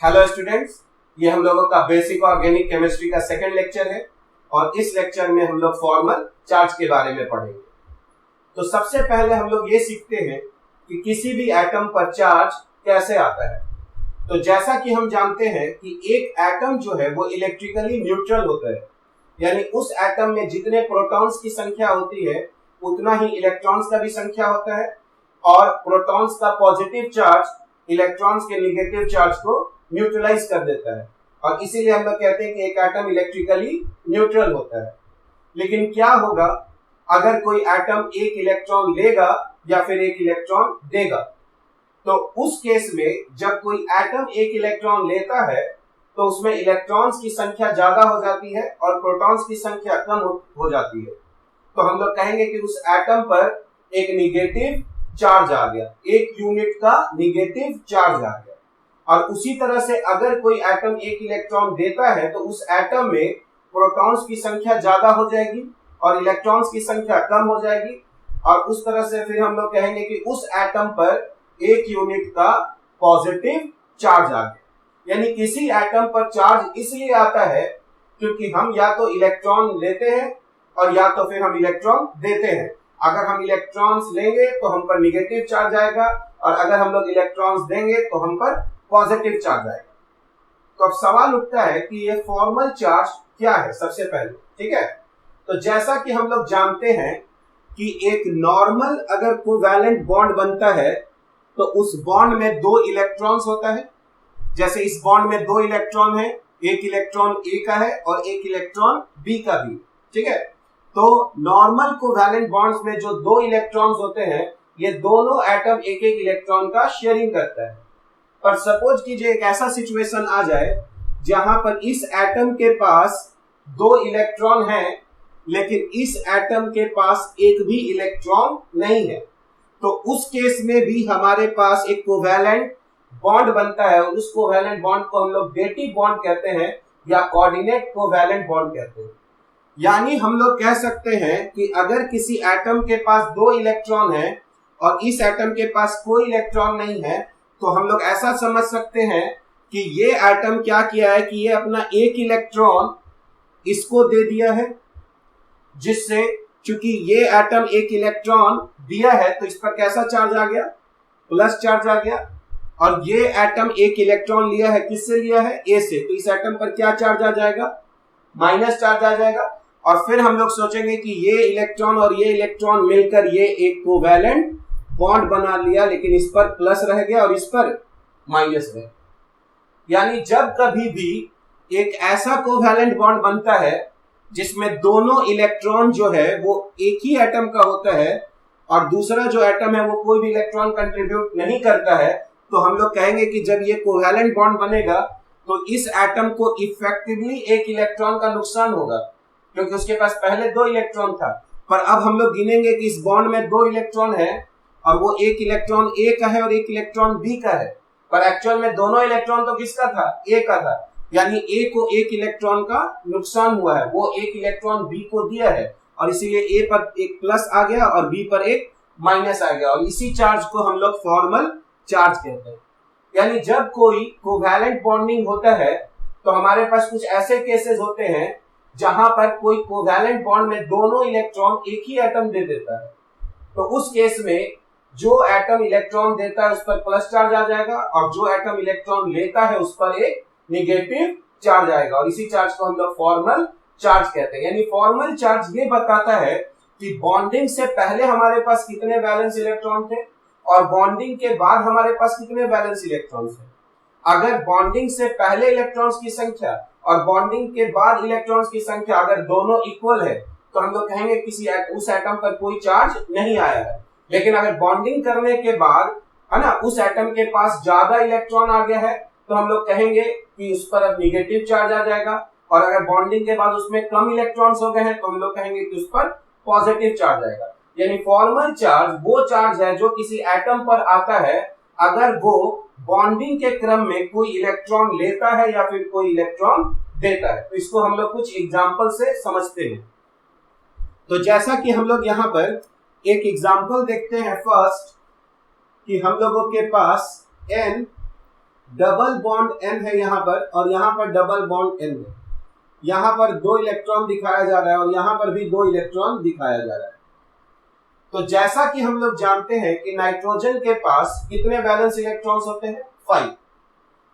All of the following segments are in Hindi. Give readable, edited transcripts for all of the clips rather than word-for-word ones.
हेलो स्टूडेंट्स, ये हम लोगों का बेसिक ऑर्गेनिक केमिस्ट्री का सेकंड लेक्चर है और इस लेक्चर में हम लोग फॉर्मल चार्ज के बारे में पढ़ेंगे। तो सबसे पहले हम लोग ये सीखते हैं कि किसी भी एटम पर चार्ज कैसे आता है। तो जैसा कि हम जानते हैं कि एक एटम जो है वो इलेक्ट्रिकली न्यूट्रल होता है, यानी उस एटम में जितने प्रोटॉन्स की संख्या होती है उतना ही इलेक्ट्रॉन्स का भी संख्या होता है और प्रोटॉन्स का पॉजिटिव चार्ज इलेक्ट्रॉन्स के नेगेटिव चार्ज को न्यूट्रलाइज कर देता है और इसीलिए हम लोग कहते हैं कि एक एटम इलेक्ट्रिकली न्यूट्रल होता है। लेकिन क्या होगा अगर कोई एटम एक इलेक्ट्रॉन लेगा या फिर एक इलेक्ट्रॉन देगा? तो उस केस में जब कोई एटम एक इलेक्ट्रॉन लेता है तो उसमें इलेक्ट्रॉन्स की संख्या ज्यादा हो जाती है और प्रोटॉन्स की संख्या कम हो जाती है। तो हम लोग कहेंगे कि उस एटम पर एक निगेटिव चार्ज आ गया, एक यूनिट का निगेटिव चार्ज आ गया। और उसी तरह से अगर कोई एटम एक इलेक्ट्रॉन देता है तो उस एटम में प्रोटॉन्स की संख्या ज्यादा हो जाएगी और इलेक्ट्रॉन्स की संख्या कम हो जाएगी और उस तरह से फिर हम लोग कहेंगे कि उस एटम पर एक यूनिट का पॉजिटिव चार्ज आ गया। यानी किसी एटम पर चार्ज इसलिए आता है क्योंकि हम या तो इलेक्ट्रॉन लेते हैं और या तो फिर हम इलेक्ट्रॉन देते हैं। अगर हम इलेक्ट्रॉन्स लेंगे तो हम पर निगेटिव चार्ज आएगा और अगर हम लोग इलेक्ट्रॉन्स देंगे तो हम पर पॉजिटिव चार्ज आएगा। तो अब सवाल उठता है कि ये फॉर्मल चार्ज क्या है सबसे पहले, ठीक है। तो जैसा कि हम लोग जानते हैं कि एक नॉर्मल अगर कोवैलेंट बॉन्ड बनता है तो उस बॉन्ड में दो इलेक्ट्रॉन्स होता है। जैसे इस बॉन्ड में दो इलेक्ट्रॉन है, एक इलेक्ट्रॉन ए का है और एक इलेक्ट्रॉन बी का भी, ठीक है। तो नॉर्मल कोवैलेंट बॉन्ड्स में जो दो इलेक्ट्रॉन्स होते हैं ये दोनों एटम एक एक इलेक्ट्रॉन का शेयरिंग करता है। पर सपोज कीजिए एक ऐसा सिचुएशन आ जाए जहां पर इस एटम के पास दो इलेक्ट्रॉन हैं लेकिन इस एटम के पास एक भी इलेक्ट्रॉन नहीं है। तो उस केस में भी हमारे पास एक कोवैलेंट बॉन्ड बनता है और उस कोवैलेंट बॉन्ड को हम लोग डेटिव बॉन्ड कहते हैं या कोऑर्डिनेट कोवैलेंट बॉन्ड कहते हैं। यानी हम लोग कह सकते हैं कि अगर किसी एटम के पास दो इलेक्ट्रॉन है और इस एटम के पास कोई इलेक्ट्रॉन नहीं है तो हम लोग ऐसा समझ सकते हैं कि ये एटम क्या किया है कि ये अपना एक इलेक्ट्रॉन इसको दे दिया है, जिससे चूंकि ये एटम एक इलेक्ट्रॉन दिया है तो इस पर कैसा चार्ज आ गया? प्लस चार्ज आ गया। और ये एटम एक इलेक्ट्रॉन लिया है, किससे लिया है? ए से, तो इस एटम पर क्या चार्ज आ जाएगा? माइनस चार्ज आ जाएगा। और फिर हम लोग सोचेंगे कि ये इलेक्ट्रॉन और ये इलेक्ट्रॉन मिलकर ये एक कोवैलेंट बॉन्ड बना लिया, लेकिन इस पर प्लस रह गया और इस पर माइनस रह गया। यानी जब कभी भी एक ऐसा कोवैलेंट बॉन्ड बनता है जिसमें दोनों इलेक्ट्रॉन जो है वो एक ही एटम का होता है और दूसरा जो एटम है वो कोई भी इलेक्ट्रॉन कंट्रीब्यूट नहीं करता है, तो हम लोग कहेंगे कि जब ये कोवैलेंट बॉन्ड बनेगा तो इस एटम को इफेक्टिवली एक इलेक्ट्रॉन का नुकसान होगा क्योंकि उसके पास पहले दो इलेक्ट्रॉन था। पर अब हम लोग गिनेंगे कि इस बॉन्ड में दो इलेक्ट्रॉन है और वो एक इलेक्ट्रॉन ए का है और एक इलेक्ट्रॉन बी का है, पर एक्चुअल में दोनों इलेक्ट्रॉन तो किसका था? ए का था। यानी ए को एक इलेक्ट्रॉन का नुकसान हुआ है, वो एक इलेक्ट्रॉन बी को दिया है और इसीलिए ए पर एक प्लस आ गया और बी पर एक माइनस आ गया और इसी चार्ज को हम लोग फॉर्मल चार्ज कहते हैं। यानी जब कोई कोवैलेंट बॉन्डिंग होता है तो हमारे पास कुछ ऐसे केसेस होते हैं जहां पर कोई कोवैलेंट बॉन्ड में दोनों इलेक्ट्रॉन एक ही एटम दे देता है। तो उस केस में जो एटम इलेक्ट्रॉन देता है उस पर प्लस चार्ज आ जाएगा और जो एटम इलेक्ट्रॉन लेता है उस पर एक नेगेटिव चार्ज आएगा और इसी चार्ज को हम लोग फॉर्मल चार्ज कहते हैं। यानी फॉर्मल चार्ज ये बताता है कि बॉन्डिंग से पहले हमारे पास कितने वैलेंस इलेक्ट्रॉन थे और बॉन्डिंग के बाद हमारे पास कितने वैलेंस इलेक्ट्रॉन थे। अगर बॉन्डिंग से पहले इलेक्ट्रॉन्स की संख्या और बॉन्डिंग के बाद इलेक्ट्रॉन्स की संख्या अगर दोनों इक्वल है तो हम लोग कहेंगे किसी उस एटम पर कोई चार्ज नहीं आया है। लेकिन अगर बॉन्डिंग करने के बाद है ना उस एटम के पास ज्यादा इलेक्ट्रॉन आ गया है तो हम लोग कहेंगे कि उस पर अब निगेटिव चार्ज आ जाएगा और अगर बॉन्डिंग के बाद उसमें कम इलेक्ट्रॉन्स हो गए हैं तो हम लोग कहेंगे कि उस पर पॉजिटिव चार्ज आएगा। यानी फॉर्मल चार्ज वो चार्ज है जो किसी एटम पर आता है अगर वो बॉन्डिंग के क्रम में कोई इलेक्ट्रॉन लेता है या फिर कोई इलेक्ट्रॉन देता है। तो इसको हम लोग कुछ एग्जांपल से समझते हैं। तो जैसा कि हम लोग यहाँ पर एक एग्जांपल देखते हैं फर्स्ट कि हम लोगों के पास n डबल बॉन्ड n है यहाँ पर, और यहाँ पर डबल बॉन्ड n है। यहाँ पर 2 इलेक्ट्रॉन दिखाया जा रहा है और यहाँ पर भी 2 इलेक्ट्रॉन दिखाया जा रहा है। तो जैसा कि हम लोग जानते हैं कि नाइट्रोजन के पास कितने वैलेंस इलेक्ट्रॉन्स होते हैं? 5।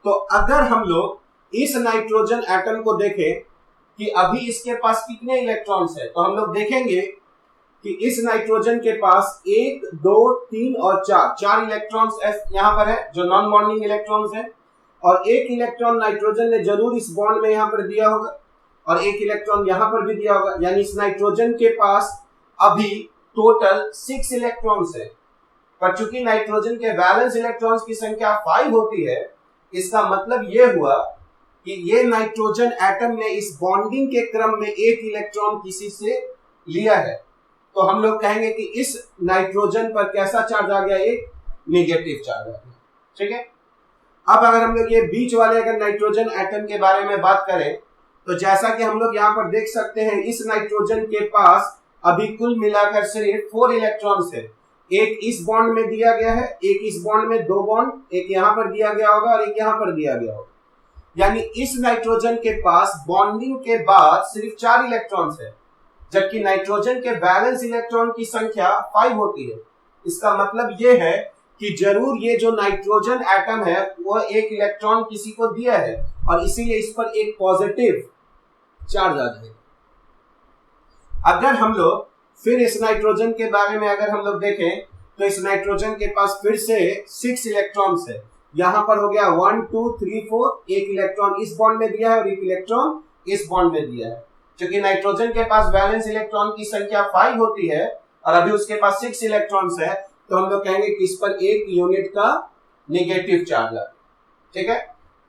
तो अगर हम लोग इस नाइट्रोजन एटम को देखें कि अभी इसके पास कितने इलेक्ट्रॉन्स है, तो हम लोग देखेंगे कि इस नाइट्रोजन के पास 1, 2, 3 और 4 इलेक्ट्रॉन्स यहाँ पर है जो नॉन बॉन्डिंग इलेक्ट्रॉन्स है, और 1 इलेक्ट्रॉन नाइट्रोजन ने जरूर इस बॉन्ड में यहाँ पर दिया होगा और 1 इलेक्ट्रॉन यहाँ पर भी दिया होगा। यानी इस नाइट्रोजन के पास अभी टोटल 6 इलेक्ट्रॉन्स है। पर चूंकि नाइट्रोजन के वैलेंस इलेक्ट्रॉन्स की संख्या 5 होती है, इसका मतलब यह हुआ कि ये नाइट्रोजन एटम ने इस बॉन्डिंग के क्रम में 1 इलेक्ट्रॉन किसी से लिया है। तो हम लोग कहेंगे कि इस नाइट्रोजन पर कैसा चार्ज आ गया? एक नेगेटिव चार्ज आ गया। ठीक है। अब अगर हम लोग ये बीच वाले अगर नाइट्रोजन एटम के बारे में बात करें, तो जैसा कि हम लोग यहाँ पर देख सकते हैं, इस नाइट्रोजन के पास अभी कुल मिलाकर सिर्फ 4 इलेक्ट्रॉन्स है। एक इस बॉन्ड में दिया गया है, एक इस बॉन्ड में, 2 बॉन्ड, एक यहाँ पर दिया गया होगा और एक यहाँ पर दिया गया होगा। यानी इस नाइट्रोजन के पास बॉन्डिंग के बाद सिर्फ 4 इलेक्ट्रॉन्स है, जबकि नाइट्रोजन के वैलेंस इलेक्ट्रॉन की संख्या 5 होती है। इसका मतलब यह है कि जरूर ये जो नाइट्रोजन एटम है वह 1 इलेक्ट्रॉन किसी को दिया है और इसीलिए इस पर एक पॉजिटिव चार्ज आ जाएगा। अगर हम लोग फिर इस नाइट्रोजन के बारे में अगर हम लोग देखें, तो इस नाइट्रोजन के पास फिर से 6 इलेक्ट्रॉन्स है। यहाँ पर हो गया 1, 2, 3, 4, 1 इलेक्ट्रॉन इस बॉन्ड में दिया है और 1 इलेक्ट्रॉन इस बॉन्ड में दिया है। क्योंकि नाइट्रोजन के पास वैलेंस इलेक्ट्रॉन की संख्या 5 होती है और अभी उसके पास 6 इलेक्ट्रॉन्स है, तो हम लोग कहेंगे कि इस पर 1 यूनिट का नेगेटिव चार्ज आ। ठीक है।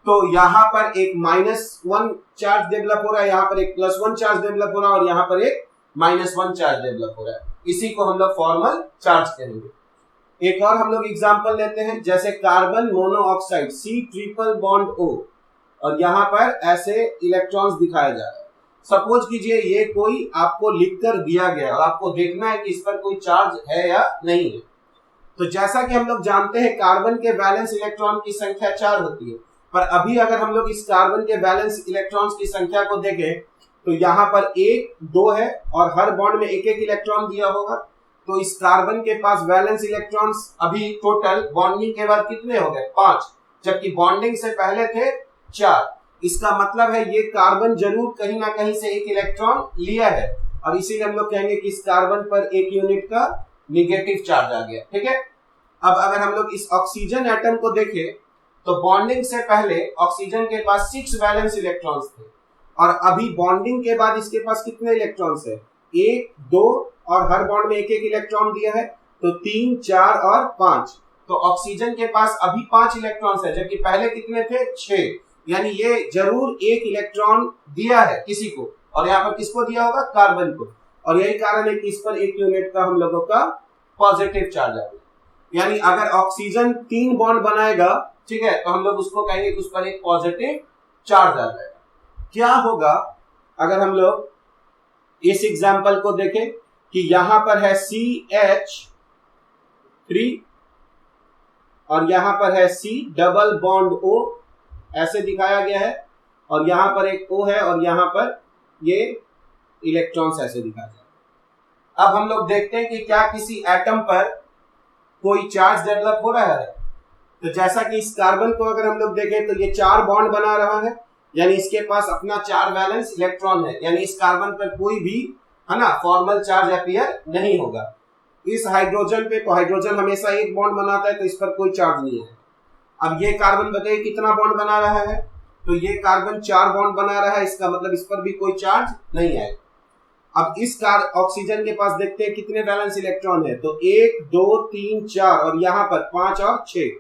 तो यहाँ पर एक -1 चार्ज डेवलप हो रहा है, यहाँ पर एक +1 चार्ज डेवलप हो रहा है और यहाँ पर एक -1 चार्ज डेवलप हो रहा है। इसी को हम लोग फॉर्मल चार्ज कहेंगे। एक और हम लोग एग्जांपल लेते हैं, जैसे carbon monoxide C triple bond O, और यहाँ पर ऐसे इलेक्ट्रॉन्स दिखाए जा रहे हैं। सपोज कीजिए ये कोई आपको लिखकर दिया गया और आपको देखना है कि इस पर कोई चार्ज है या नहीं है। तो जैसा कि हम लोग जानते हैं कार्बन के वैलेंस इलेक्ट्रॉन की संख्या 4 होती है, पर अभी अगर हम लोग इस कार्बन के वैलेंस इलेक्ट्रॉन्स की संख्या को देखें, तो यहाँ पर 1, 2 है और हर बॉन्ड में 1-1 इलेक्ट्रॉन दिया होगा। तो इस कार्बन के पास वैलेंस इलेक्ट्रॉन्स अभी टोटल बॉन्डिंग के बाद कितने हो गए? 5, जबकि बॉन्डिंग से पहले थे 4। इसका मतलब है ये कार्बन जरूर कहीं ना कहीं से 1 इलेक्ट्रॉन लिया है और इसीलिए हम लोग कहेंगे कि इस कार्बन पर 1 यूनिट का नेगेटिव चार्ज आ गया। ठीक है। अब अगर हम लोग इस ऑक्सीजन एटम को देखें, तो बॉन्डिंग से पहले ऑक्सीजन के पास 6 वैलेंस इलेक्ट्रॉन्स थे और अभी बॉन्डिंग के बाद इसके पास कितने इलेक्ट्रॉन्स है? 1, 2 और हर बॉन्ड में 1-1 इलेक्ट्रॉन दिया है, तो 3, 4 और 5। तो ऑक्सीजन के पास अभी 5 इलेक्ट्रॉन्स है, जबकि पहले कितने थे? 6। यानी ये जरूर 1 इलेक्ट्रॉन दिया है किसी को, और यहाँ पर किसको दिया होगा? कार्बन को। और यही कारण है कि इस पर 1 यूनिट का हम लोगों का पॉजिटिव चार्ज आएगा। यानी अगर ऑक्सीजन 3 बॉन्ड बनाएगा, ठीक है, तो हम लोग उसको कहेंगे कि उस पर एक पॉजिटिव चार्ज आ जाएगा। क्या होगा अगर हम लोग इस एग्जाम्पल को देखें कि यहां पर है CH3 और यहां पर है C डबल बॉन्ड O, ऐसे दिखाया गया है, और यहां पर एक O है और यहां पर ये इलेक्ट्रॉन्स ऐसे दिखाया गया है। अब हम लोग देखते हैं कि क्या किसी एटम पर कोई चार्ज डेवलप हो रहा है। तो जैसा कि इस कार्बन को अगर हम लोग देखें, तो ये 4 बॉन्ड बना रहा है, यानी इसके पास अपना 4 वैलेंस इलेक्ट्रॉन है, यानी इस कार्बन पर कोई भी, है ना, फॉर्मल चार्ज अपीयर नहीं होगा। इस हाइड्रोजन पे, तो हाइड्रोजन हमेशा 1 बॉन्ड बनाता है, तो इस पर कोई चार्ज नहीं है। अब ये कार्बन बताइए कितना बॉन्ड बना रहा है, तो ये कार्बन 4 बॉन्ड बना रहा है, इसका मतलब इस पर भी कोई चार्ज नहीं है। अब इस ऑक्सीजन के पास देखते हैं कितने वैलेंस इलेक्ट्रॉन है, तो 1, 2, 3, 4 और यहाँ पर 5 और 6,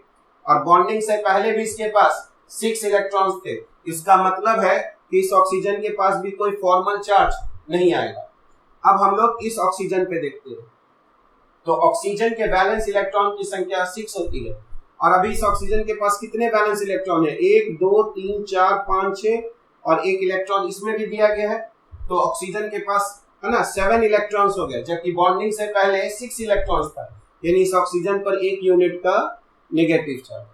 और बॉन्डिंग से पहले भी इसके पास 6 इलेक्ट्रॉन्स थे। इसका मतलब है कि इस ऑक्सीजन के पास भी कोई फॉर्मल चार्ज नहीं आएगा। अब हम लोग इस ऑक्सीजन पे देखते हैं, तो ऑक्सीजन के वैलेंस इलेक्ट्रॉन की संख्या 6 होती है, और अभी इस ऑक्सीजन के पास कितने वैलेंस इलेक्ट्रॉन है? 1, 2, 3, 4, 5, 6 और 1 इलेक्ट्रॉन इसमें भी दिया गया है। तो ऑक्सीजन के पास, है ना, 7 इलेक्ट्रॉन्स हो गए, जबकि बॉन्डिंग से पहले 6 इलेक्ट्रॉन्स था, यानी इस ऑक्सीजन पर 1 यूनिट का नेगेटिव चार्ज।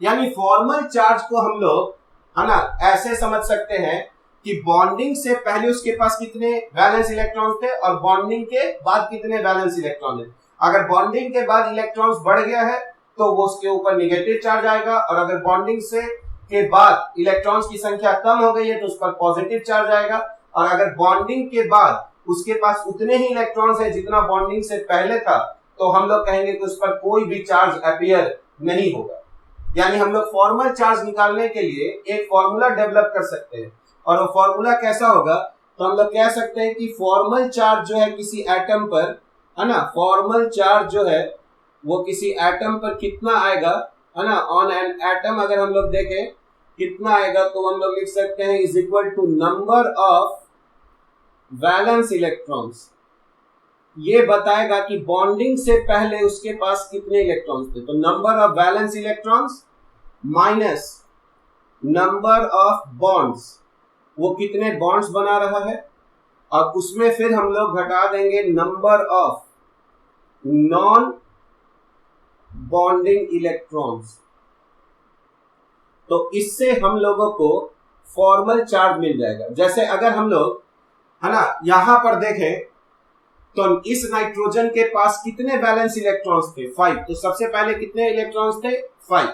यानी फॉर्मल चार्ज को हम लोग है ना ऐसे समझ सकते हैं कि बॉन्डिंग से पहले उसके पास कितने वैलेंस इलेक्ट्रॉन थे और बॉन्डिंग के बाद कितने वैलेंस इलेक्ट्रॉन थे। अगर बॉन्डिंग के बाद इलेक्ट्रॉन्स बढ़ गया है तो वो उसके ऊपर निगेटिव चार्ज आएगा, और अगर बॉन्डिंग से के बाद इलेक्ट्रॉन्स की संख्या कम हो गई है तो उस पर पॉजिटिव चार्ज आएगा, और अगर बॉन्डिंग के बाद उसके पास उतने ही इलेक्ट्रॉन्स है जितना बॉन्डिंग से पहले था तो हम लोग कहेंगे कि उस पर कोई भी चार्ज अपीयर नहीं होगा। यानी हम लोग फॉर्मल चार्ज निकालने के लिए एक फॉर्मूला डेवलप कर सकते हैं, और वो फॉर्मूला कैसा होगा, तो हम लोग कह सकते हैं कि फॉर्मल चार्ज जो है किसी एटम पर, है ना, फॉर्मल चार्ज जो है वो किसी एटम पर कितना आएगा, है ना, ऑन एन एटम अगर हम लोग देखें कितना आएगा तो हम लोग लिख सकते हैं is equal to number of valence electrons. ये बताएगा कि बॉन्डिंग से पहले उसके पास कितने इलेक्ट्रॉन्स थे, तो number of valence electrons minus number of bonds, वो कितने बॉन्ड्स बना रहा है, और उसमें फिर हम लोग घटा देंगे number of non bonding electrons. तो इससे हम लोगों को फॉर्मल चार्ज मिल जाएगा। जैसे अगर हम लोग, है ना, यहां पर देखें तो इस नाइट्रोजन के पास कितने वैलेंस इलेक्ट्रॉन्स थे, 5। तो सबसे पहले कितने इलेक्ट्रॉन्स थे, 5।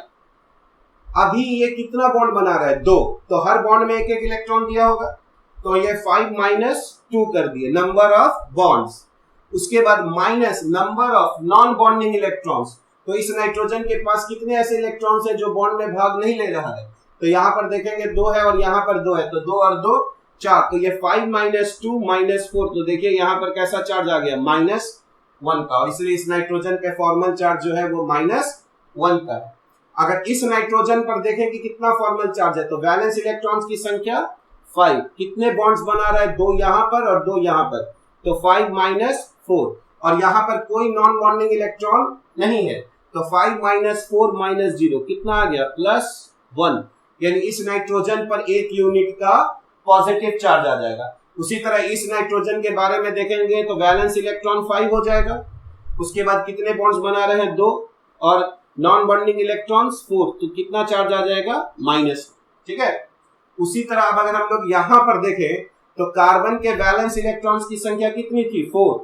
अभी ये कितना बॉन्ड बना रहा है, 2, तो हर बॉन्ड में एक एक इलेक्ट्रॉन दिया होगा, तो ये 5 - 2 कर दिए नंबर ऑफ बॉन्ड्स। उसके बाद minus number of non bonding electrons, तो इस नाइट्रोजन के पास कितने ऐसे इलेक्ट्रॉन्स हैं जो बॉन्ड में भाग नहीं ले रहा है, तो यहां पर देखेंगे 2 है और यहां पर 2 है, तो 2 और 2 4, तो ये 5 - 2 -4, तो देखिए यहां पर कैसा चार्ज आ गया, -1 का, और इसलिए इस नाइट्रोजन का फॉर्मल चार्ज जो है वो -1 का है। अगर इस नाइट्रोजन पर देखें कि कितना फॉर्मल चार्ज है, तो वैलेंस इलेक्ट्रॉन्स की संख्या 5, कितने बॉन्ड्स बना रहा है, 2 यहां पर और 2 यहां पर, तो 5 - 4, और यहां पर कोई नॉन बॉन्डिंग इलेक्ट्रॉन नहीं है, तो 5 - 4 - 0 कितना आ गया, +1, यानी इस नाइट्रोजन पर 1 यूनिट का पॉजिटिव चार्ज आ जाएगा। उसी तरह इस नाइट्रोजन के बारे में देखेंगे तो वैलेंस इलेक्ट्रॉन 5 हो जाएगा, उसके बाद कितने बॉन्ड्स बना रहे हैं, 2, और नॉन बॉन्डिंग इलेक्ट्रॉन्स 4, तो कितना चार्ज आ जाएगा, -। ठीक है। उसी तरह अब अगर हम लोग यहां पर देखें तो कार्बन के वैलेंस इलेक्ट्रॉन्स की संख्या कितनी थी, 4,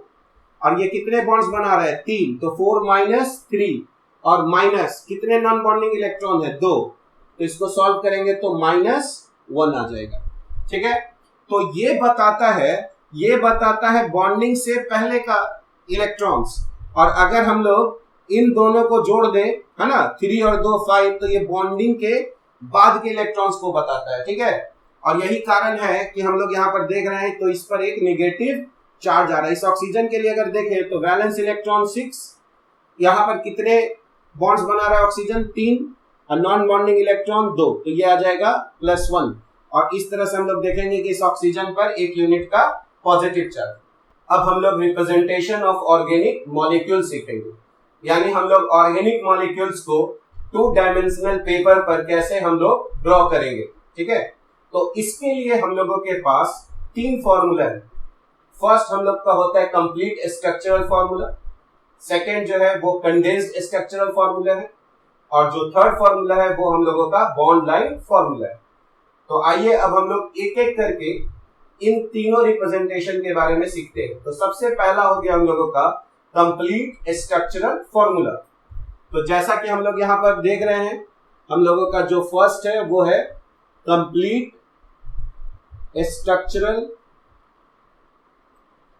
और ये कितने बॉन्ड्स बना रहे हैं, 3, तो 4 - 3, और माइनस कितने नॉन बॉन्डिंग इलेक्ट्रॉन है, 2, तो इसको सॉल्व करेंगे तो -1 आ जाएगा। ठीक है। तो ये बताता है बॉन्डिंग से पहले का इलेक्ट्रॉन्स, और अगर हम लोग इन दोनों को जोड़ दें, है ना, 3 और 2 5, तो ये बॉन्डिंग के बाद के इलेक्ट्रॉन्स को बताता है। ठीक है। और यही कारण है कि हम लोग यहाँ पर देख रहे हैं तो इस पर एक नेगेटिव चार्ज आ रहा है। इस ऑक्सीजन के लिए अगर देखें तो वैलेंस इलेक्ट्रॉन 6, यहाँ पर कितने बॉन्ड्स बना रहा है ऑक्सीजन, 3, और नॉन बॉन्डिंग इलेक्ट्रॉन 2, तो ये आ जाएगा +1, और इस तरह से हम लोग देखेंगे कि इस ऑक्सीजन पर 1 यूनिट का पॉजिटिव चार्ज। अब हम लोग रिप्रेजेंटेशन ऑफ ऑर्गेनिक मॉलिक्यूल सीखेंगे, यानी हम लोग ऑर्गेनिक मॉलिक्यूल्स को 2 डायमेंशनल पेपर पर कैसे हम लोग ड्रॉ करेंगे। ठीक है। तो इसके लिए हम लोगों के पास 3 फॉर्मूला है। फर्स्ट हम लोग का होता है कंप्लीट स्ट्रक्चरल फॉर्मूला, सेकेंड जो है वो कंडेंस्ड स्ट्रक्चरल फॉर्मूला है, और जो थर्ड फॉर्मूला है वो हम लोगों का बॉन्ड लाइन फॉर्मूला है। तो आइए अब हम लोग एक एक करके इन तीनों रिप्रेजेंटेशन के बारे में सीखते हैं। तो सबसे पहला हो गया हम लोगों का कंप्लीट स्ट्रक्चरल फॉर्मूला। तो जैसा कि हम लोग यहाँ पर देख रहे हैं, हम लोगों का जो फर्स्ट है वो है कंप्लीट स्ट्रक्चरल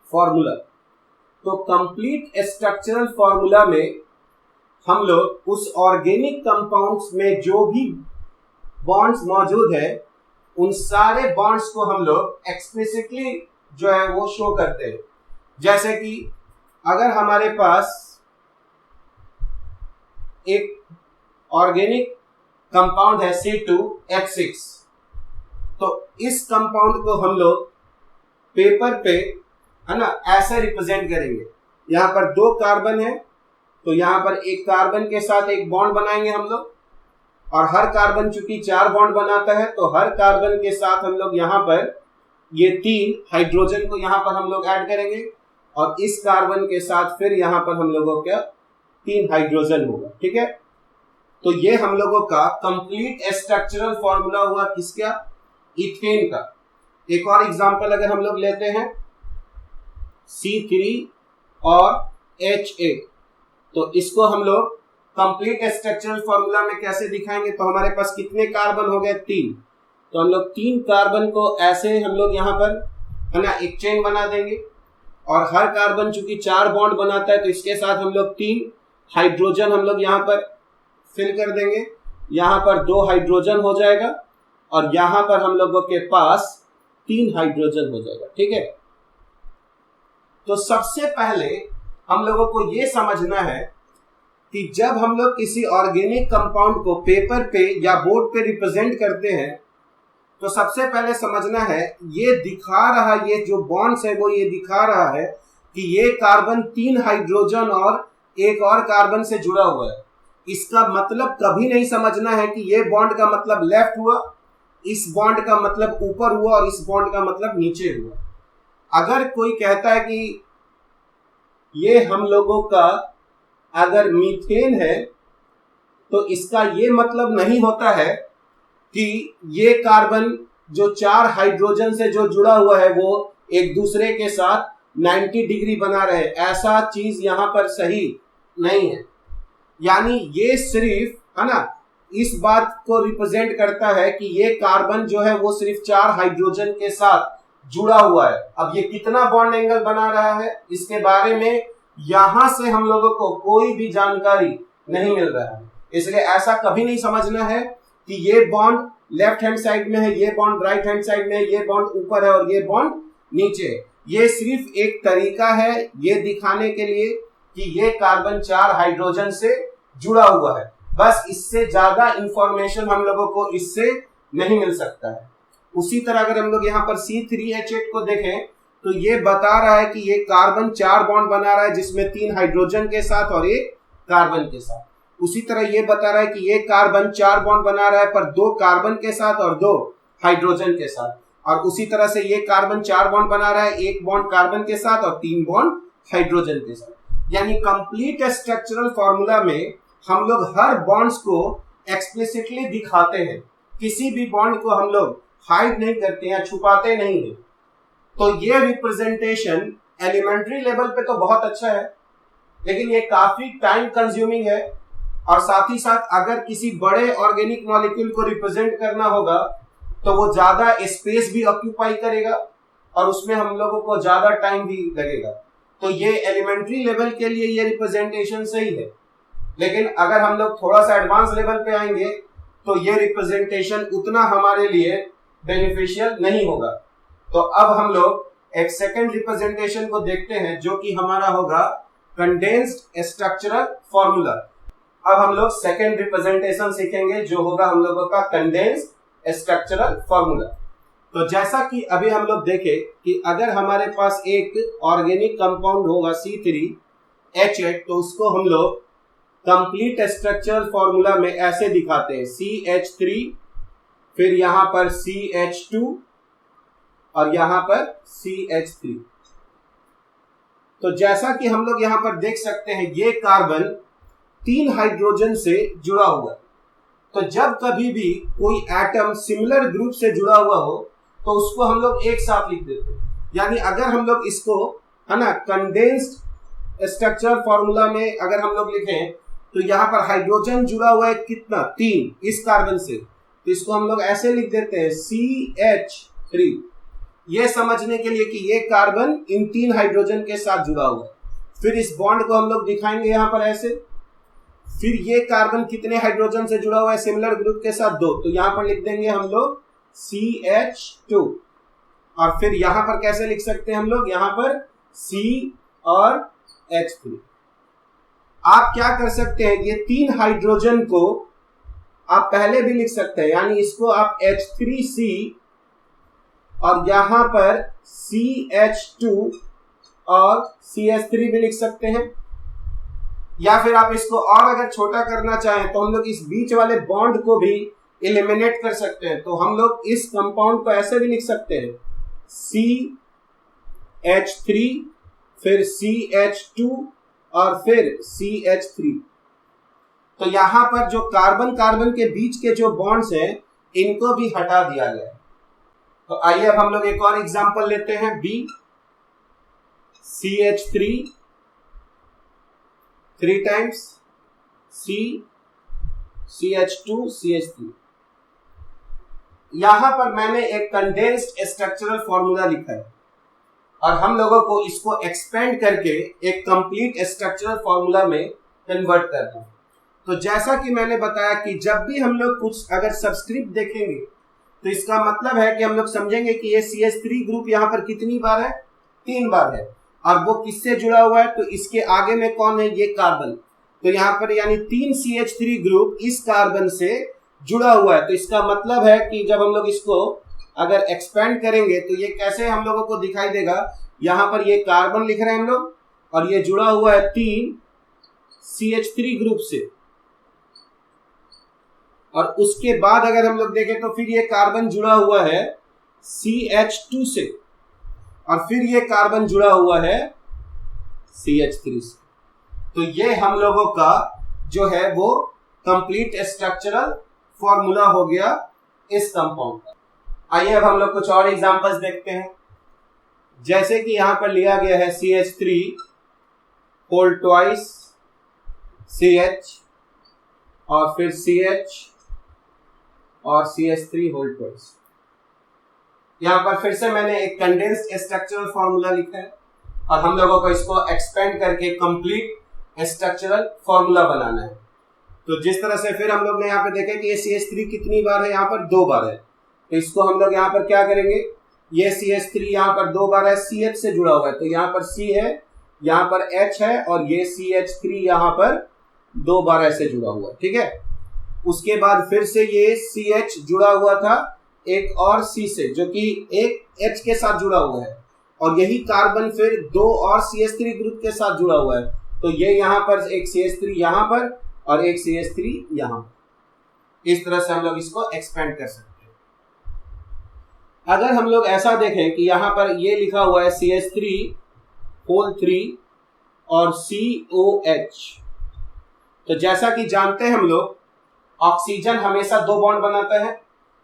फॉर्मूला। तो कंप्लीट स्ट्रक्चरल फॉर्मूला में हम लोग उस ऑर्गेनिक कंपाउंड्स में जो भी बॉन्ड्स मौजूद है उन सारे बॉन्ड्स को हम लोग एक्सप्लिसिटली जो है वो शो करते हैं। जैसे कि अगर हमारे पास एक ऑर्गेनिक कंपाउंड है C2H6, तो इस कंपाउंड को हम लोग पेपर पे, है ना, ऐसे रिप्रेजेंट करेंगे। यहां पर 2 कार्बन है, तो यहां पर एक कार्बन के साथ एक बॉन्ड बनाएंगे हम लोग, और हर कार्बन चूंकि 4 बॉन्ड बनाता है तो हर कार्बन के साथ हम लोग यहाँ पर ये 3 हाइड्रोजन को यहाँ पर हम लोग ऐड करेंगे, और इस कार्बन के साथ फिर यहाँ पर हम लोगों का 3 हाइड्रोजन होगा। ठीक है। तो ये हम लोगों का कंप्लीट स्ट्रक्चरल फॉर्मूला हुआ किसका? इथेन का। एक और एग्जांपल अगर हम लोग लेते हैं C3 और H8, तो इसको हम लोग कंप्लीट स्ट्रक्चरल फॉर्मूला में कैसे दिखाएंगे? तो हमारे पास कितने कार्बन हो गए? 3। तो हम लोग 3 कार्बन को ऐसे हम लोग यहाँ पर है ना एक चेन बना देंगे, और हर कार्बन चूंकि 4 बॉन्ड बनाता है तो इसके साथ हम लोग 3 हाइड्रोजन हम लोग यहाँ पर फिल कर देंगे। यहाँ पर 2 हाइड्रोजन हो जाएगा और यहाँ पर हम लोगों के पास 3 हाइड्रोजन हो जाएगा। ठीक है, तो सबसे पहले हम लोगों को ये समझना है कि जब हम लोग किसी ऑर्गेनिक कंपाउंड को पेपर पे या बोर्ड पे रिप्रेजेंट करते हैं तो सबसे पहले समझना है ये दिखा रहा, ये जो बॉन्ड्स है वो ये दिखा रहा है कि ये कार्बन 3 हाइड्रोजन और एक और कार्बन से जुड़ा हुआ है। इसका मतलब कभी नहीं समझना है कि ये बॉन्ड का मतलब लेफ्ट हुआ, इस बॉन्ड का मतलब ऊपर हुआ और इस बॉन्ड का मतलब नीचे हुआ। अगर कोई कहता है कि ये हम लोगों का अगर मीथेन है तो इसका ये मतलब नहीं होता है कि ये कार्बन जो 4 हाइड्रोजन से जो जुड़ा हुआ है वो एक दूसरे के साथ 90 डिग्री बना रहे। ऐसा चीज यहां पर सही नहीं है। यानी ये सिर्फ है ना इस बात को रिप्रेजेंट करता है कि ये कार्बन जो है वो सिर्फ 4 हाइड्रोजन के साथ जुड़ा हुआ है। अब ये कितना बॉन्ड एंगल बना रहा है इसके बारे में यहां से हम लोगों को कोई भी जानकारी नहीं मिल रहा है। इसलिए ऐसा कभी नहीं समझना है कि ये बॉन्ड लेफ्ट हैंड साइड में है, ये बॉन्ड राइट हैंड साइड में है, ये बॉन्ड ऊपर है और ये बॉन्ड नीचे है। ये सिर्फ एक तरीका है ये दिखाने के लिए कि ये कार्बन 4 हाइड्रोजन से जुड़ा हुआ है। बस इससे ज्यादा इंफॉर्मेशन हम लोगों को इससे नहीं मिल सकता है। उसी तरह अगर हम लोग यहाँ पर C3H8 को देखें तो ये बता रहा है कि ये कार्बन 4 बॉन्ड बना रहा है जिसमें 3 हाइड्रोजन के साथ और 1 कार्बन के साथ। उसी तरह ये बता रहा है कि ये कार्बन 4 बॉन्ड बना रहा है पर 2 कार्बन के साथ और 2 हाइड्रोजन के साथ। और उसी तरह से ये कार्बन 4 बॉन्ड बना रहा है, 1 बॉन्ड कार्बन के साथ और 3 बॉन्ड हाइड्रोजन के साथ। यानी कंप्लीट स्ट्रक्चरल फॉर्मूला में हम लोग हर बॉन्ड्स को एक्सप्लिसिटली दिखाते हैं। किसी भी बॉन्ड को हम लोग हाइड नहीं करते हैं, छुपाते नहीं हैं। तो ये रिप्रेजेंटेशन एलिमेंट्री लेवल पे तो बहुत अच्छा है, लेकिन ये काफी टाइम कंज्यूमिंग है। और साथ ही साथ अगर किसी बड़े ऑर्गेनिक मॉलिक्यूल को रिप्रेजेंट करना होगा तो वो ज्यादा स्पेस भी ऑक्यूपाई करेगा और उसमें हम लोगों को ज्यादा टाइम भी लगेगा। तो ये एलिमेंट्री लेवल के लिए ये रिप्रेजेंटेशन सही है, लेकिन अगर हम लोग थोड़ा सा एडवांस लेवल पे आएंगे तो ये रिप्रेजेंटेशन उतना हमारे लिए बेनिफिशियल नहीं होगा। तो अब हम लोग एक सेकेंड रिप्रेजेंटेशन को देखते हैं जो कि हमारा होगा कंडेंस्ड स्ट्रक्चरल फॉर्मूला। अब हम लोग सेकेंड रिप्रेजेंटेशन सीखेंगे जो होगा हम लोगों का कंडेंस्ड स्ट्रक्चरल फॉर्मूला। तो जैसा कि अभी हम लोग देखें कि अगर हमारे पास एक ऑर्गेनिक कंपाउंड होगा C3H8 तो उसको हम लोग कंप्लीट स्ट्रक्चरल फॉर्मूला में ऐसे दिखाते हैं CH3, फिर यहां पर CH2 और यहां पर CH3। तो जैसा कि हम लोग यहां पर देख सकते हैं ये कार्बन 3 हाइड्रोजन से जुड़ा हुआ है। तो जब कभी भी कोई एटम सिमिलर ग्रुप से जुड़ा हुआ हो तो उसको हम लोग एक साथ लिख देते हैं। यानी अगर हम लोग इसको है ना कंडेंस्ड स्ट्रक्चर फॉर्मूला में अगर हम लोग लिखें तो यहाँ पर हाइड्रोजन जुड़ा हुआ है कितना? 3 इस कार्बन से। तो इसको हम लोग ऐसे लिख देते हैं CH3, ये समझने के लिए कि ये कार्बन इन 3 हाइड्रोजन के साथ जुड़ा हुआ है। फिर इस बॉन्ड को हम लोग दिखाएंगे यहाँ पर ऐसे। फिर ये कार्बन कितने हाइड्रोजन से जुड़ा हुआ है सिमिलर ग्रुप के साथ? 2। तो यहाँ पर लिख देंगे हम लोग CH2। और फिर यहाँ पर कैसे लिख सकते हैं हम लोग? यहाँ पर C और H3। आप क्या कर सकते हैं, ये 3 हाइड्रोजन को आप पहले भी लिख सकते हैं, यानी इसको आप H3C और यहां पर CH2 और CH3 भी लिख सकते हैं। या फिर आप इसको और अगर छोटा करना चाहें तो हम लोग इस बीच वाले बॉन्ड को भी एलिमिनेट कर सकते हैं। तो हम लोग इस कंपाउंड को ऐसे भी लिख सकते हैं CH3 फिर CH2 और फिर CH3। तो यहां पर जो कार्बन कार्बन के बीच के जो बॉन्ड्स हैं इनको भी हटा दिया गया है। तो आइए अब हम लोग एक और एग्जांपल लेते हैं, B CH3 3 times C CH2 CH3। यहां पर मैंने एक कंडेंस्ड स्ट्रक्चरल फॉर्मूला लिखा है और हम लोगों को इसको एक्सपेंड करके एक कंप्लीट स्ट्रक्चरल फॉर्मूला में कन्वर्ट करना है। तो जैसा कि मैंने बताया कि जब भी हम लोग कुछ अगर सबस्क्रिप्ट देखेंगे तो इसका मतलब है कि हम लोग समझेंगे कि ये CH3 ग्रुप यहाँ पर कितनी बार है, 3 बार है, और वो किससे जुड़ा हुआ है, तो इसके आगे में कौन है, ये कार्बन। तो यहाँ पर यानी 3 CH3 ग्रुप इस कार्बन से जुड़ा हुआ है। तो इसका मतलब है कि जब हम लोग इसको अगर एक्सपेंड करेंगे तो ये कैसे हम लोगों को दिखाई देगा, यहाँ पर ये कार्बन लिख रहे हैं हम लोग और ये जुड़ा हुआ है 3 CH3 ग्रुप से, और उसके बाद अगर हम लोग देखें तो फिर ये कार्बन जुड़ा हुआ है CH2 से, और फिर ये कार्बन जुड़ा हुआ है CH3 से। तो ये हम लोगों का जो है वो कंप्लीट स्ट्रक्चरल फॉर्मूला हो गया इस कंपाउंड का। आइए अब हम लोग कुछ और एग्जांपल्स देखते हैं। जैसे कि यहां पर लिया गया है CH3 होल ट्वाइस CH और फिर CH और CH3 होल ट्वाइस। यहां पर फिर से मैंने एक कंडेंस्ड स्ट्रक्चरल फॉर्मूला लिखा है और हम लोगों को इसको एक्सपेंड करके कंप्लीट स्ट्रक्चरल फॉर्मूला बनाना है। तो जिस तरह से फिर हम लोग ने यहाँ पे देखा कि ये CH3 कितनी बार है, यहाँ पर 2 बार है, तो इसको हम लोग यहाँ पर क्या करेंगे, ये CH3 यहाँ पर 2 बार है, CH से जुड़ा हुआ है, तो यहाँ पर C है, यहाँ पर H है, और ये CH3 यहाँ पर 2 बार ऐसे जुड़ा हुआ है, ठीक है। उसके बाद फिर से ये CH जुड़ा हुआ था एक और C से, जो कि एक H के साथ जुड़ा हुआ है, और यही कार्बन फिर 2 और CH3 ग्रुप के साथ जुड़ा हुआ है। तो ये यहाँ पर एक CH3 यहाँ पर और एक CH3 यहाँ पर। इस तरह से हम लोग इसको एक्सपेंड कर सकते हैं। अगर हम लोग ऐसा देखें कि यहाँ पर ये लिखा हुआ है CH3 होल 3 और COH, तो जैसा कि जानते हैं हम लोग ऑक्सीजन हमेशा 2 बॉन्ड बनाता है,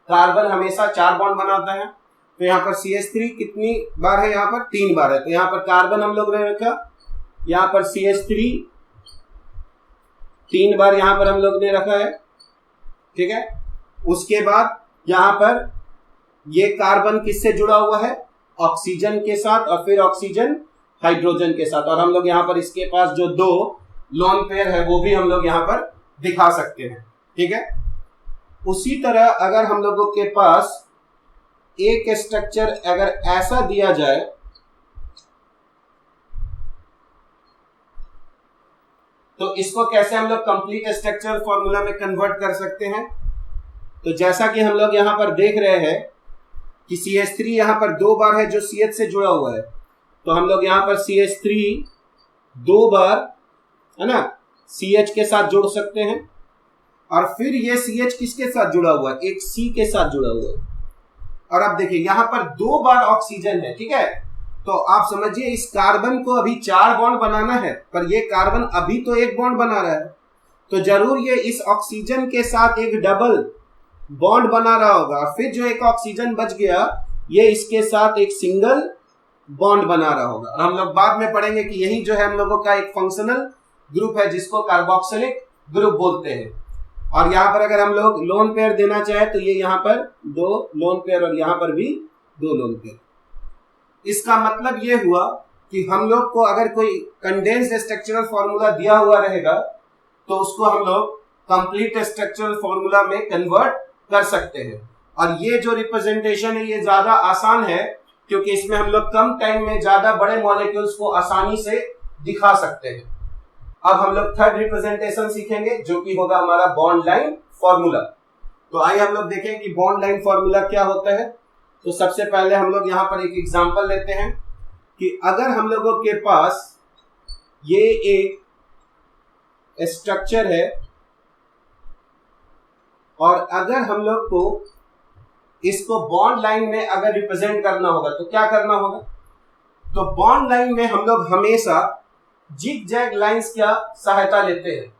कार्बन हमेशा 4 बॉन्ड बनाता है। तो यहाँ पर CH3 कितनी बार है, यहाँ पर 3 बार है, तो यहाँ पर कार्बन हम लोग ने रखा, यहाँ पर CH3 3 बार यहाँ पर हम लोग ने रखा है, ठीक है। उसके बाद यहाँ पर ये कार्बन किससे जुड़ा हुआ है, ऑक्सीजन के साथ, और फिर ऑक्सीजन हाइड्रोजन के साथ, और हम लोग यहाँ पर इसके पास जो 2 लोन पेयर है वो भी हम लोग यहाँ पर दिखा सकते हैं, ठीक है। उसी तरह अगर हम लोगों के पास एक स्ट्रक्चर अगर ऐसा दिया जाए, तो इसको कैसे हम लोग कंप्लीट स्ट्रक्चरल फॉर्मूला में कन्वर्ट कर सकते हैं। तो जैसा कि हम लोग यहां पर देख रहे हैं कि CH3 यहां पर 2 बार है जो CH से जुड़ा हुआ है, तो हम लोग यहां पर CH3 2 बार है ना CH के साथ जोड़ सकते हैं, और फिर ये CH किसके साथ जुड़ा हुआ है, एक C के साथ जुड़ा हुआ है। और अब देखिए यहां पर 2 बार ऑक्सीजन है, ठीक है। तो आप समझिए इस कार्बन को अभी 4 बॉन्ड बनाना है, पर ये कार्बन अभी तो 1 बॉन्ड बना रहा है, तो जरूर ये इस ऑक्सीजन के साथ एक डबल बॉन्ड बना रहा होगा, फिर जो एक ऑक्सीजन बच गया ये इसके साथ एक सिंगल बॉन्ड बना रहा होगा। और हम लोग बाद में पढ़ेंगे कि यही जो है हम लोगों का एक फंक्शनल ग्रुप है जिसको कार्बोक्सिलिक ग्रुप बोलते हैं। और यहाँ पर अगर हम लोग लोन पेयर देना चाहे तो ये यहाँ पर 2 लोन पेयर और यहाँ पर भी 2 लोन पेयर। इसका मतलब ये हुआ कि हम लोग को अगर कोई कंडेंस्ड स्ट्रक्चरल फॉर्मूला दिया हुआ रहेगा तो उसको हम लोग कंप्लीट स्ट्रक्चरल फॉर्मूला में कन्वर्ट कर सकते हैं। और ये जो रिप्रेजेंटेशन है ये ज्यादा आसान है क्योंकि इसमें हम लोग कम टाइम में ज्यादा बड़े मॉलिक्यूल्स को आसानी से दिखा सकते हैं। अब हम लोग थर्ड रिप्रेजेंटेशन सीखेंगे जो कि होगा हमारा बॉन्ड लाइन फॉर्मूला। तो आइए हम लोग देखें कि बॉन्ड लाइन फॉर्मूला क्या होता है। तो सबसे पहले हम लोग यहाँ पर एक एग्जांपल लेते हैं कि अगर हम लोगों के पास ये एक स्ट्रक्चर है और अगर हम लोग को इसको बॉन्ड लाइन में अगर रिप्रेजेंट करना होगा तो क्या करना होगा। तो बॉन्ड लाइन में हम लोग हमेशा जिग जैग लाइंस का सहायता लेते हैं।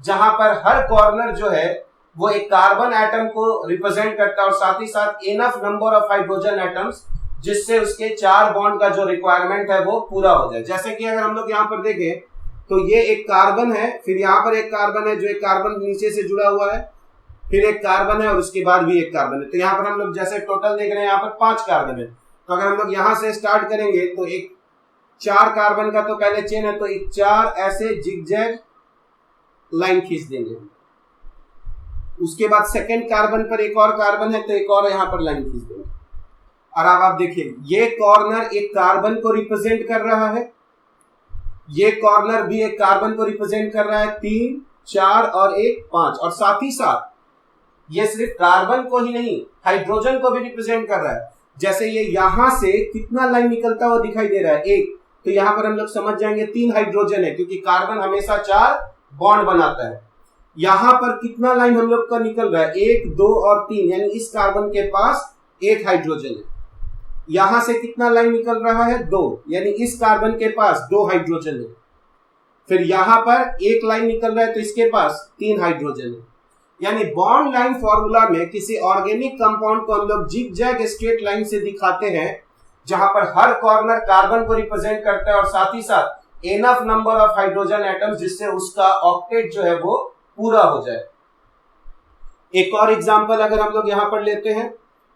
जहां पर हर कॉर्नर जो है वो एक कार्बन एटम को रिप्रेजेंट करता है और साथ ही साथ enough number of hydrogen atoms जिससे उसके 4 बॉन्ड का जो रिक्वायरमेंट है वो पूरा हो जाए। जैसे कि अगर हम लोग यहाँ पर देखें तो ये एक कार्बन है, फिर यहाँ पर एक कार्बन है जो एक कार्बन नीचे से जुड़ा हुआ है, फिर एक कार्बन है और उसके बाद भी एक कार्बन है। तो यहाँ पर हम लोग जैसे टोटल देख रहे हैं यहाँ पर 5 कार्बन है। तो अगर हम लोग यहाँ से स्टार्ट करेंगे तो एक 4 कार्बन का तो पहले चेन है, तो एक 4 ऐसे जिगजैग लाइन खींच देंगे। उसके बाद सेकेंड कार्बन पर एक और कार्बन है तो एक और यहाँ पर लाइन खींच देंगे। और अब आप देखिए ये कॉर्नर एक कार्बन को रिप्रेजेंट कर रहा है, ये कॉर्नर भी एक कार्बन को रिप्रेजेंट कर रहा है, 3, 4 और 1, 5। और साथ ही साथ ये सिर्फ कार्बन को ही नहीं हाइड्रोजन को भी रिप्रेजेंट कर रहा है। जैसे ये यहां से कितना लाइन निकलता हुआ दिखाई दे रहा है, 1। तो यहां पर हम लोग समझ जाएंगे 3 हाइड्रोजन है क्योंकि कार्बन हमेशा 4 बॉन्ड बनाता है। यहां पर कितना लाइन हम लोग का निकल रहा है, 1, 2 और 3, यानी इस कार्बन के पास 1 हाइड्रोजन है। यहां से कितना लाइन निकल रहा है, 2, यानी इस कार्बन के पास 2 हाइड्रोजन है। फिर यहां पर 1 लाइन निकल रहा है तो इसके पास 3 हाइड्रोजन है। यानी बॉन्ड लाइन फॉर्मूला में किसी ऑर्गेनिक कंपाउंड को हम लोग जिगजैग स्ट्रेट लाइन से दिखाते हैं जहां पर हर कॉर्नर कार्बन को रिप्रेजेंट करता है और साथ ही साथ enough number of hydrogen atoms जिससे उसका ऑक्टेट जो है वो पूरा हो जाए। एक और एग्जांपल अगर हम लोग यहां पर लेते हैं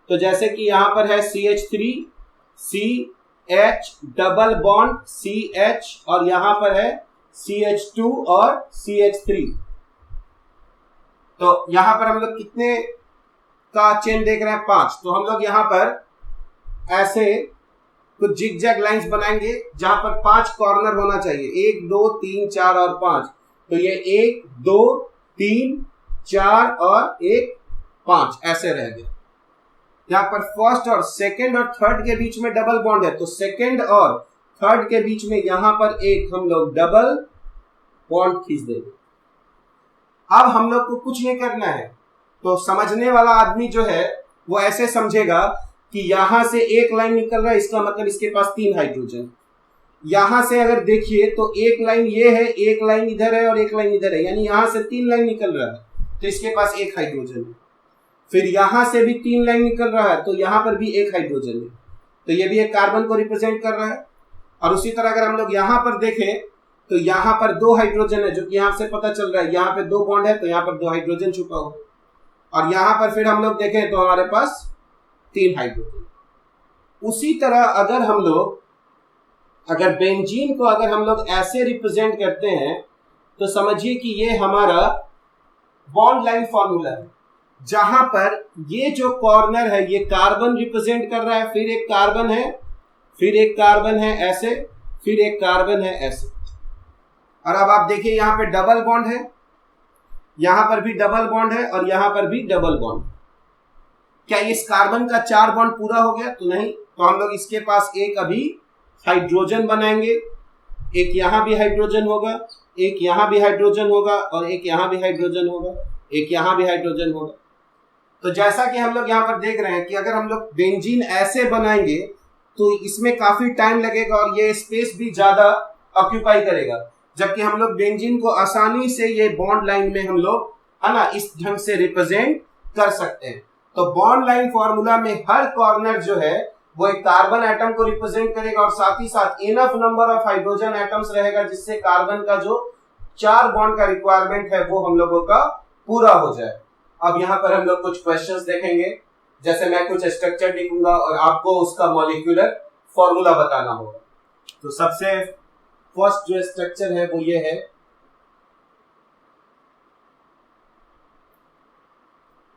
तो जैसे कि यहां पर है CH3 CH double bond CH और यहां पर है CH2 और CH3। तो यहां पर हम लोग कितने का चेन देख रहे हैं, 5। तो हम लोग यहां पर ऐसे कुछ जिगजैग लाइंस बनाएंगे जहां पर 5 कॉर्नर होना चाहिए, 1 2 3 4 और 5। तो ये 1 2 3 4 और 1 5 ऐसे रह गए। यहाँ पर फर्स्ट और सेकंड और थर्ड के बीच में डबल बॉन्ड है तो सेकंड और थर्ड के बीच में यहां पर एक हम लोग डबल बॉन्ड खींच देंगे। अब हम लोग को कुछ नहीं करना है, तो समझने वाला आदमी जो है वो ऐसे समझेगा कि यहां से एक लाइन निकल रहा है, इसका मतलब इसके पास 3 हाइड्रोजन। यहां से अगर देखिए तो एक लाइन ये है, एक लाइन इधर है और एक लाइन इधर है, यानी यहां से 3 लाइन निकल रहा है तो इसके पास 1 हाइड्रोजन है। फिर यहां से भी 3 लाइन निकल रहा है तो यहां पर भी 1 हाइड्रोजन है, तो ये भी एक कार्बन को रिप्रेजेंट कर रहा है। और उसी तरह अगर हम लोग यहां पर देखें तो यहां पर 2 हाइड्रोजन है, जो कि यहां से पता चल रहा है, यहां पे 2 बॉन्ड है तो यहां पर 2 हाइड्रोजन छुपा हुआ। और यहां पर फिर हम लोग देखें तो हमारे पास 3 हाइड्रोजन। उसी तरह अगर बेंजीन को अगर हम लोग ऐसे रिप्रेजेंट करते हैं तो समझिए कि ये हमारा बॉन्ड लाइन फॉर्मूला है, जहां पर ये जो कॉर्नर है ये कार्बन रिप्रेजेंट कर रहा है, फिर एक कार्बन है, फिर एक कार्बन है ऐसे, फिर एक कार्बन है ऐसे। और अब आप देखिए यहां पे डबल बॉन्ड है, यहां पर भी डबल बॉन्ड है और यहां पर भी डबल बॉन्ड। क्या इस कार्बन का 4 बॉन्ड पूरा हो गया? तो नहीं। तो हम लोग इसके पास एक अभी हाइड्रोजन बनाएंगे, एक यहां भी हाइड्रोजन होगा, एक यहां भी हाइड्रोजन होगा और एक यहां भी हाइड्रोजन होगा, एक यहां भी हाइड्रोजन होगा। तो जैसा कि हम लोग यहां पर देख रहे हैं कि अगर हम लोग बेंजीन ऐसे बनाएंगे तो इसमें काफी टाइम लगेगा और ये स्पेस भी ज्यादा ऑक्यूपाई करेगा, जबकि हम लोग बेंजीन को आसानी से ये बॉन्ड लाइन में हम लोग है ना इस ढंग से रिप्रेजेंट कर सकते हैं। तो बॉन्ड लाइन फॉर्मूला में हर कॉर्नर जो है वो एक कार्बन एटम को रिप्रेजेंट करेगा और साथ ही साथ enough number of hydrogen atoms रहेगा जिससे कार्बन का जो 4 बॉन्ड का रिक्वायरमेंट है वो हम लोगों का पूरा हो जाए। अब यहाँ पर हम लोग कुछ क्वेश्चंस देखेंगे, जैसे मैं कुछ स्ट्रक्चर लिखूंगा और आपको उसका मॉलिक्यूलर फॉर्मूला बताना होगा। तो सबसे फर्स्ट जो स्ट्रक्चर है वो ये है,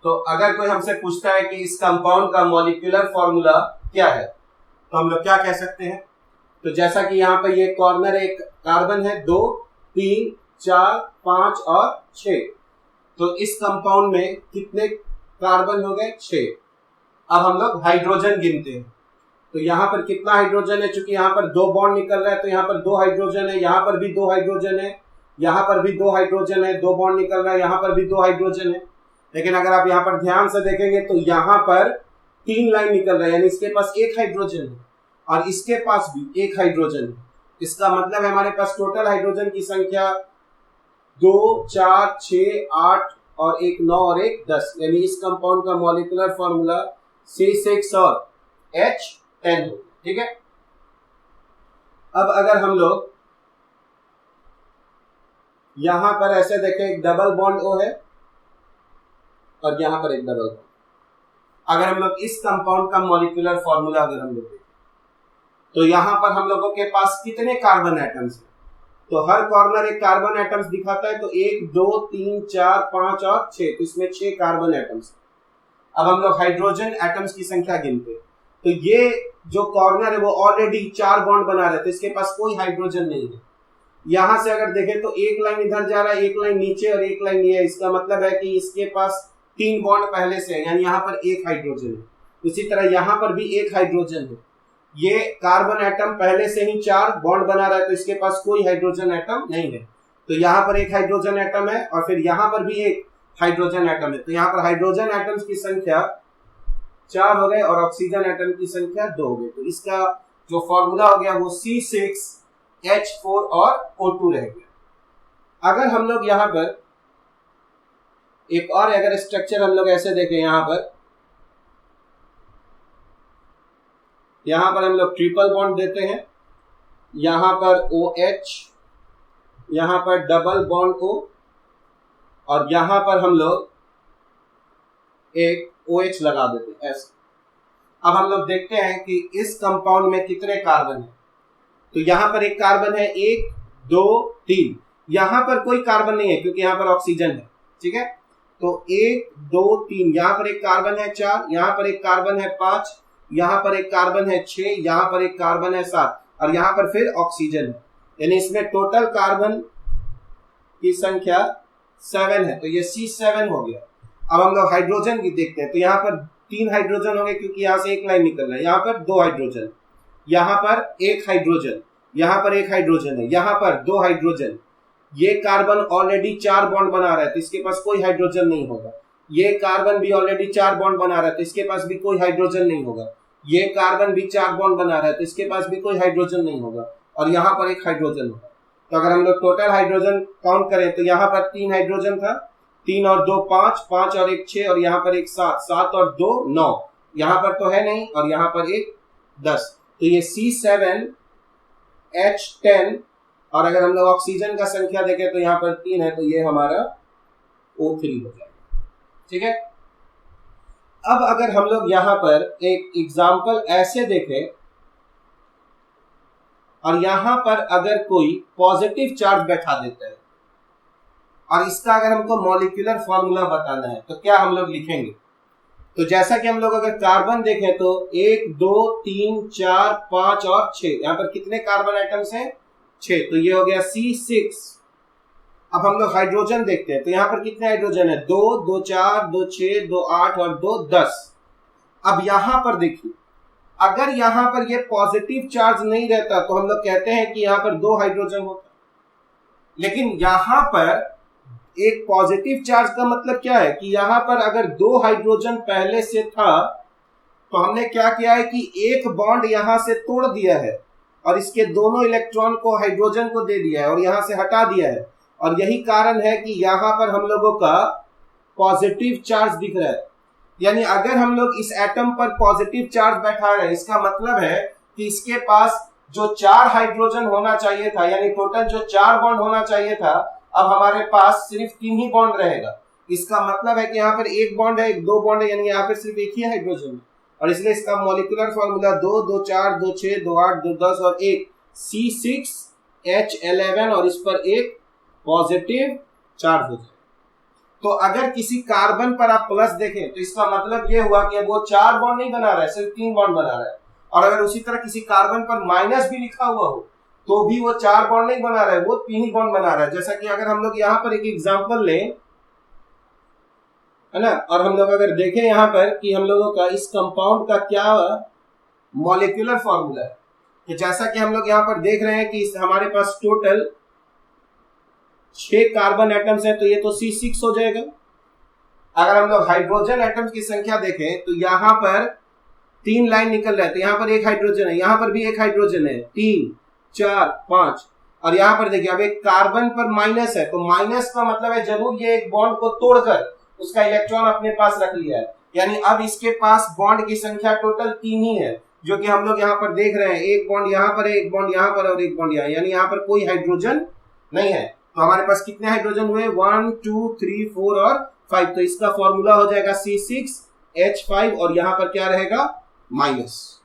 तो अगर कोई हमसे पूछता है कि इस कंपाउंड का मॉलिक्यूलर फॉर्मूला क्या है तो हम लोग क्या कह सकते हैं। तो जैसा कि यहाँ पर ये कॉर्नर एक कार्बन है, 2 3 4 5 और 6। तो इस कंपाउंड में कितने कार्बन हो गए? 6। अब हम लोग हाइड्रोजन गिनते हैं, तो यहाँ पर कितना हाइड्रोजन है, चूंकि यहाँ पर 2 बॉन्ड निकल रहा है तो यहाँ पर 2 हाइड्रोजन है, यहाँ पर भी 2 हाइड्रोजन है, यहाँ पर भी 2 हाइड्रोजन है, 2 बॉन्ड निकल रहा है, यहाँ पर भी 2 हाइड्रोजन है। लेकिन अगर आप यहाँ पर ध्यान से देखेंगे तो यहाँ पर 3 लाइन निकल रहा है, यानी इसके पास 1 हाइड्रोजन है और इसके पास भी 1 हाइड्रोजन है। इसका मतलब है हमारे पास टोटल हाइड्रोजन की संख्या 2 4 6 8 और एक 9 और एक 10, यानी इस कंपाउंड का मॉलिक्यूलर फॉर्मूला C6 और H10 हो। ठीक है, अब अगर हम लोग यहां पर ऐसे देखें, एक डबल बॉन्ड O है और यहां पर एक डबल बॉन्ड, अगर हम लोग इस कंपाउंड का मॉलिक्यूलर फॉर्मूला अगर हम लोग देखें तो यहां पर हम लोगों के पास कितने कार्बन एटम्स हैं, तो हर कॉर्नर एक कार्बन एटम्स दिखाता है, तो 1 2 3 4 5 और 6, तो इसमें 6 कार्बन एटम्स। अब हम लोग हाइड्रोजन एटम्स की संख्या गिनते हैं, तो ये जो कॉर्नर है वो ऑलरेडी 4 बॉन्ड बना रहे, तो इसके पास कोई हाइड्रोजन नहीं है। यहां से अगर देखें तो एक लाइन इधर जा रहा है, एक लाइन नीचे और एक लाइन ये है, इसका मतलब है कि इसके पास 3 बॉन्ड पहले से है, यानी यहाँ पर एक हाइड्रोजन है। इसी तरह यहाँ पर भी एक हाइड्रोजन है, ये कार्बन एटम पहले से ही 4 बॉन्ड बना रहा है, तो इसके पास कोई हाइड्रोजन एटम नहीं है। तो यहाँ पर एक हाइड्रोजन एटम है और फिर यहाँ पर भी एक हाइड्रोजन एटम है, तो यहाँ पर हाइड्रोजन एटम्स की संख्या 4 हो गए और ऑक्सीजन एटम की संख्या 2 हो गई। तो इसका जो फॉर्मूला हो गया वो C6H4 और O2 रह गया। अगर हम लोग यहाँ पर एक और अगर स्ट्रक्चर हम लोग ऐसे देखें, यहाँ पर हम लोग ट्रिपल बॉन्ड देते हैं, यहाँ पर OH, यहाँ पर डबल बॉन्ड O और यहाँ पर हम लोग एक OH लगा देते हैं ऐसे। अब हम लोग देखते हैं कि इस कंपाउंड में कितने कार्बन है, तो यहाँ पर एक कार्बन है, 1 2 3, यहाँ पर कोई कार्बन नहीं है क्योंकि यहाँ पर ऑक्सीजन है। ठीक है, तो 1 2 3, यहाँ पर एक कार्बन है 4, यहाँ पर एक कार्बन है 5, यहाँ पर एक कार्बन है 6, यहाँ पर एक कार्बन है 7 और यहाँ पर फिर ऑक्सीजन है, यानी इसमें टोटल कार्बन की संख्या 7 है, तो ये C7 हो गया। अब हम लोग हाइड्रोजन की देखते हैं, तो यहाँ पर 3 हाइड्रोजन हो गए क्योंकि यहाँ से एक लाइन निकल रहा है, यहाँ पर 2 हाइड्रोजन, यहाँ पर एक हाइड्रोजन, यहाँ पर एक हाइड्रोजन है, यहाँ पर 2 हाइड्रोजन। ये कार्बन ऑलरेडी 4 बॉन्ड बना रहा है, तो इसके पास कोई हाइड्रोजन नहीं होगा। ये कार्बन भी ऑलरेडी 4 बॉन्ड बना रहा है, तो इसके पास भी कोई हाइड्रोजन नहीं होगा। ये कार्बन भी 4 बॉन्ड बना रहा है, तो इसके पास भी कोई हाइड्रोजन नहीं होगा और यहाँ पर एक हाइड्रोजन होगा। तो अगर हम लोग टोटल हाइड्रोजन काउंट करें तो यहाँ पर 3 हाइड्रोजन था, 3 और 2 5, 5 और 1 6 और यहाँ पर एक 7, 7 और 2 9, यहाँ पर तो है नहीं और यहाँ पर एक 10, तो ये C7H10। और अगर हम लोग ऑक्सीजन का संख्या देखें तो यहाँ पर 3 है, तो ये हमारा O3 हो जाएगा। ठीक है, अब अगर हम लोग यहाँ पर एक एग्जाम्पल ऐसे देखें और यहाँ पर अगर कोई पॉजिटिव चार्ज बैठा देता है और इसका अगर हमको मॉलिक्यूलर फॉर्मूला बताना है तो क्या हम लोग लिखेंगे, तो जैसा कि हम लोग अगर कार्बन देखें तो 1 2 3 4 5 और 6, यहाँ पर कितने कार्बन एटम्स हैं 6, तो ये हो गया C6। अब हम लोग हाइड्रोजन देखते हैं, तो यहाँ पर कितने हाइड्रोजन है 2 2 4 2 6 2 8 और 2 10। अब यहाँ पर देखिए, अगर यहाँ पर ये पॉजिटिव चार्ज नहीं रहता तो हम लोग कहते हैं कि यहाँ पर 2 हाइड्रोजन होता, लेकिन यहाँ पर एक पॉजिटिव चार्ज का मतलब क्या है कि यहाँ पर अगर 2 हाइड्रोजन पहले से था तो हमने क्या किया है कि एक बॉन्ड यहाँ से तोड़ दिया है और इसके दोनों इलेक्ट्रॉन को हाइड्रोजन को दे दिया है और यहाँ से हटा दिया है, और यही कारण है कि यहाँ पर हम लोगों का पॉजिटिव चार्ज दिख रहा है। यानी अगर हम लोग इस एटम पर पॉजिटिव चार्ज बैठा रहे हैं, इसका मतलब है कि इसके पास जो 4 हाइड्रोजन होना चाहिए था, यानी टोटल जो 4 बॉन्ड होना चाहिए था, अब हमारे पास सिर्फ 3 ही बॉन्ड रहेगा। इसका मतलब है कि यहाँ पर एक बॉन्ड है, 2 बॉन्ड है, यानी यहाँ पर सिर्फ एक ही हाइड्रोजन है, और इसलिए इसका मॉलिक्यूलर फॉर्मूला 2 2 4 2 6 2 8 2 10 और 1 C6H11 और इस पर एक पॉजिटिव चार्ज हो जाए। तो अगर किसी कार्बन पर आप प्लस देखें तो इसका मतलब ये हुआ कि अब वो 4 बॉन्ड नहीं बना रहा है, सिर्फ 3 बॉन्ड बना रहा है। और अगर उसी तरह किसी कार्बन पर माइनस भी लिखा हुआ हो तो भी वो 4 बॉन्ड नहीं बना रहा है, वो 3 ही बॉन्ड बना रहा है। जैसा कि अगर हम लोग यहाँ पर एक एग्जांपल लें, है ना, और हम लोग अगर देखें यहाँ पर कि हम लोगों का इस कंपाउंड का क्या मॉलिक्यूलर फॉर्मूला है, कि जैसा कि हम लोग यहाँ पर देख रहे हैं कि हमारे पास टोटल 6 कार्बन एटम्स हैं, तो ये तो C6 हो जाएगा। अगर हम लोग हाइड्रोजन एटम्स की संख्या देखें तो यहाँ पर 3 लाइन निकल रहा है, तो यहाँ पर एक हाइड्रोजन है, यहाँ पर भी एक हाइड्रोजन है, 3 4 5, और यहाँ पर देखिए अब एक कार्बन पर माइनस है, तो माइनस का मतलब है जरूर ये एक बॉन्ड को तोड़कर उसका इलेक्ट्रॉन अपने पास रख लिया है, यानी अब इसके पास बॉन्ड की संख्या टोटल 3 ही है, जो कि हम लोग यहाँ पर देख रहे हैं। एक बॉन्ड यहाँ पर है, एक बॉन्ड यहाँ पर और एक बॉन्ड यहाँ, यानी यहाँ पर कोई हाइड्रोजन नहीं है। तो हमारे पास कितने हाइड्रोजन हुए? 1 2 3 4 और 5। तो इसका फॉर्मूला हो जाएगा C6H5 और यहाँ पर क्या रहेगा? माइनस।